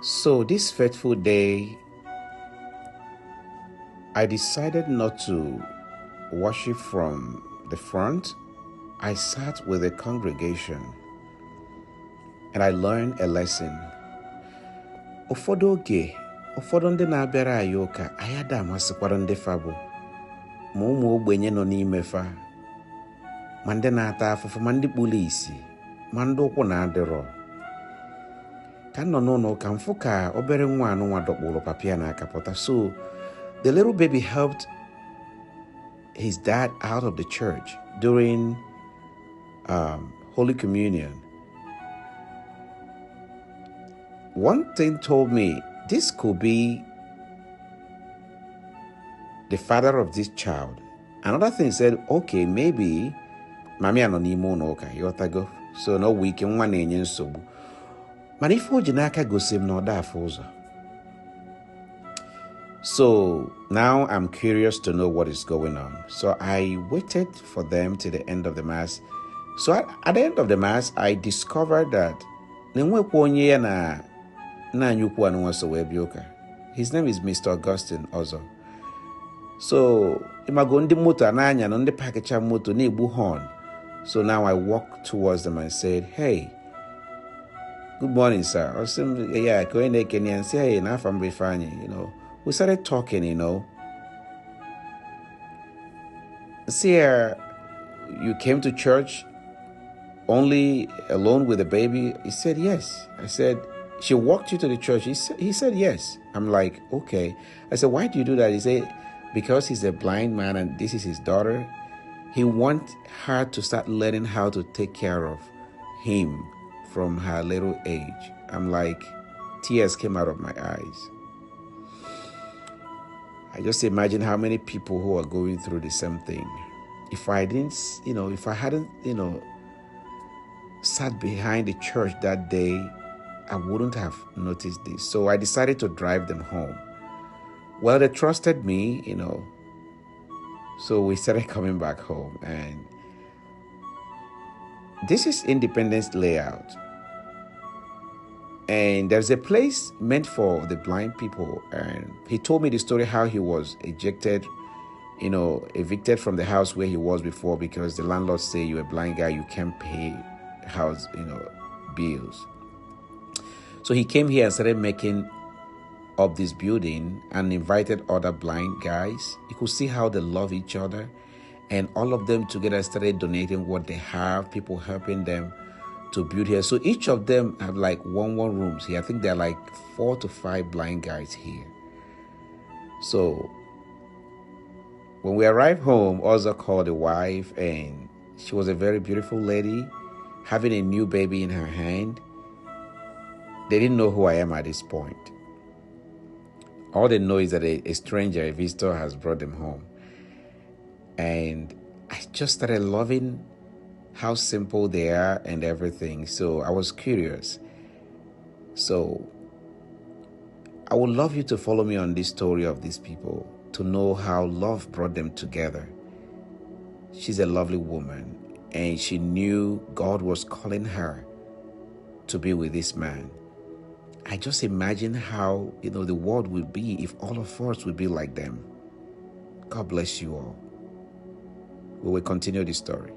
So this fateful day, I decided not to worship from the front. I sat with the congregation and I learned a lesson. Ụfọdụ oge, ụfọdụ ndị na-abịara anyị ụka, anyị ada amasịkwara ndị fa bụ ma ụmụ ogbenye nọ n'ime fa, ma ndị na-ata afụfụ, ma ndị kpuru isi, ma ndị ụkwụ na-adịrọ. Ka nọ n'ụlọ ụka mfụ ka obere nwa anụnwa dọkpụrụ papịa n'aka pụta. So the little baby helped his dad out of the church during Holy Communion. One thing told me this could be the father of this child. Another thing said, okay, maybe mami anonimo no ka yotago. So no weekend one enye nsogbu. Mana ife oji n'aka gosi m na ọ da afọ ụzọ. So now I'm curious to know what is going on. So I waited for them to the end of the mass. So at the end of the mass, I discovered that his name is Mr. Augustine Ozo. So imagondi moto ananya no ndi pakecha moto na egbu horn. So now I walked towards them and said, "Hey, good morning, sir." I said, "Yeah, go in there, Kenya, and say, hey, enough, I'm refining, you know." We started talking, you know. See, you came to church only alone with the baby? He said, yes. I said, she walked you to the church? He said, yes. I'm like, okay. I said, why do you do that? He said, because he's a blind man and this is his daughter. He wants her to start learning how to take care of him from her little age. I'm like, tears came out of my eyes. I just imagine how many people who are going through the same thing. If I hadn't, sat behind the church that day, I wouldn't have noticed this. So I decided to drive them home. Well, they trusted me, so we started coming back home. And this is Independence Layout. And there's a place meant for the blind people. And he told me the story how he was evicted from the house where he was before because the landlord said, you're a blind guy, you can't pay house, bills. So he came here and started making up this building and invited other blind guys. You could see how they love each other. And all of them together started donating what they have, people helping them to build here. So each of them have like one rooms here. I think there are like 4 to 5 blind guys here. So when we arrived home, Oza called the wife, and she was a very beautiful lady, having a new baby in her hand. They didn't know who I am at this point. All they know is that a stranger, a visitor, has brought them home. And I just started loving how simple they are and everything. So I was curious. So I would love you to follow me on this story of these people, to know how love brought them together. She's a lovely woman, and she knew God was calling her to be with this man. I just imagine how, the world would be if all of us would be like them. God bless you all. We will continue this story.